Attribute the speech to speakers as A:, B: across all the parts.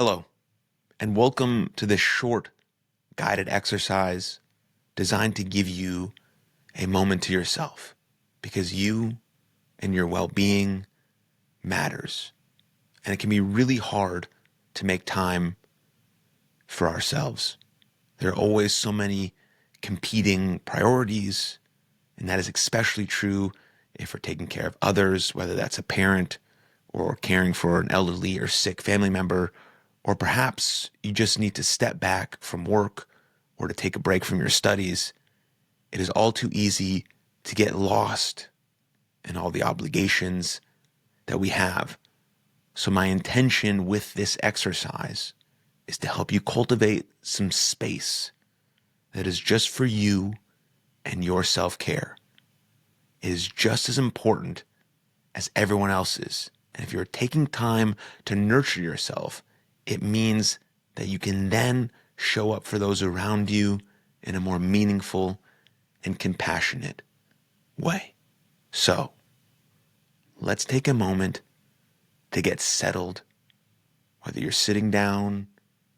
A: Hello, and welcome to this short guided exercise designed to give you a moment to yourself because you and your well-being matters. And it can be really hard to make time for ourselves. There are always so many competing priorities, and that is especially true if we're taking care of others, whether that's a parent or caring for an elderly or sick family member, or perhaps you just need to step back from work or to take a break from your studies. It is all too easy to get lost in all the obligations that we have. So my intention with this exercise is to help you cultivate some space that is just for you and your self-care. It is just as important as everyone else's. And if you're taking time to nurture yourself, it means that you can then show up for those around you in a more meaningful and compassionate way. So, let's take a moment to get settled, whether you're sitting down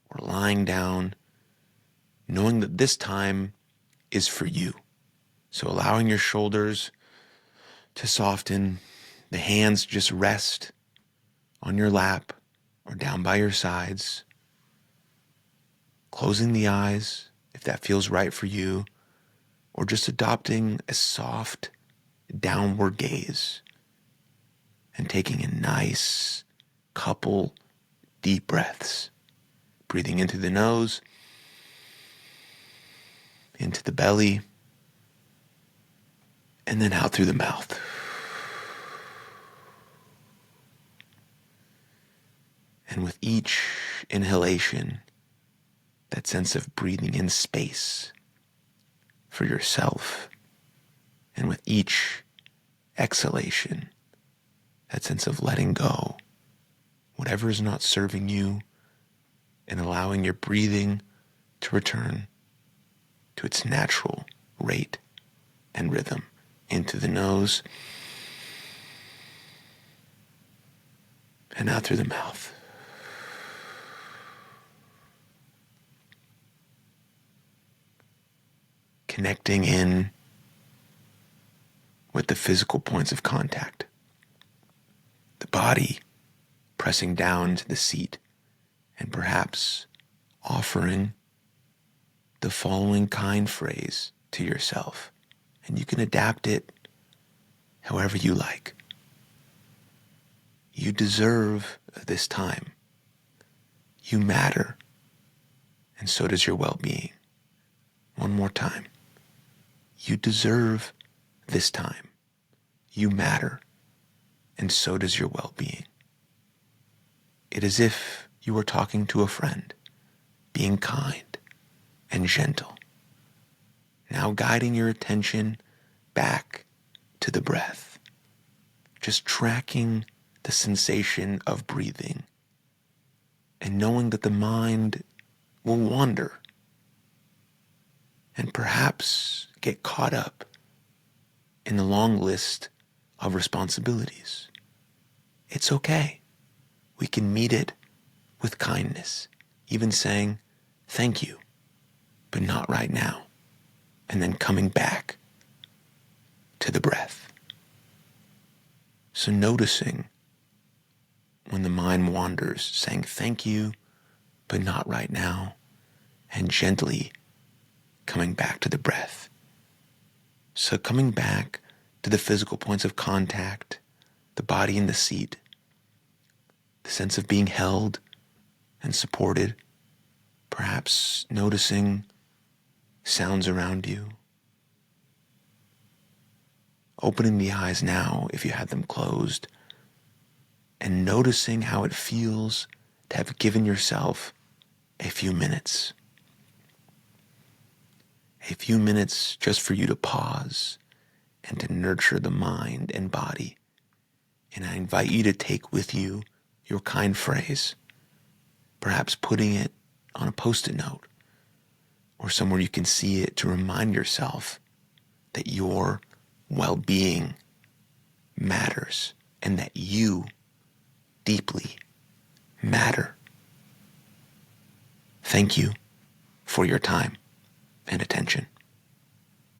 A: or lying down, knowing that this time is for you. So allowing your shoulders to soften, the hands just rest on your lap or down by your sides, closing the eyes if that feels right for you, or just adopting a soft downward gaze and taking a nice couple deep breaths, breathing into the nose, into the belly, and then out through the mouth. And with each inhalation, that sense of breathing in space for yourself. And with each exhalation, that sense of letting go, whatever is not serving you, and allowing your breathing to return to its natural rate and rhythm. Into the nose and out through the mouth. Connecting in with the physical points of contact. The body pressing down to the seat and perhaps offering the following kind phrase to yourself. And you can adapt it however you like. You deserve this time. You matter, and so does your well-being. One more time. You deserve this time. You matter, and so does your well-being. It is as if you were talking to a friend, being kind and gentle. Now guiding your attention back to the breath. Just tracking the sensation of breathing and knowing that the mind will wander and perhaps get caught up in the long list of responsibilities. It's okay. We can meet it with kindness, even saying thank you, but not right now, and then coming back to the breath. So noticing when the mind wanders, saying thank you, but not right now, and gently coming back to the breath. So coming back to the physical points of contact, the body in the seat, the sense of being held and supported, perhaps noticing sounds around you. Opening the eyes now if you had them closed, and noticing how it feels to have given yourself a few minutes. A few minutes just for you to pause and to nurture the mind and body. And I invite you to take with you your kind phrase, perhaps putting it on a Post-it note or somewhere you can see it to remind yourself that your well-being matters and that you deeply matter. Thank you for your time.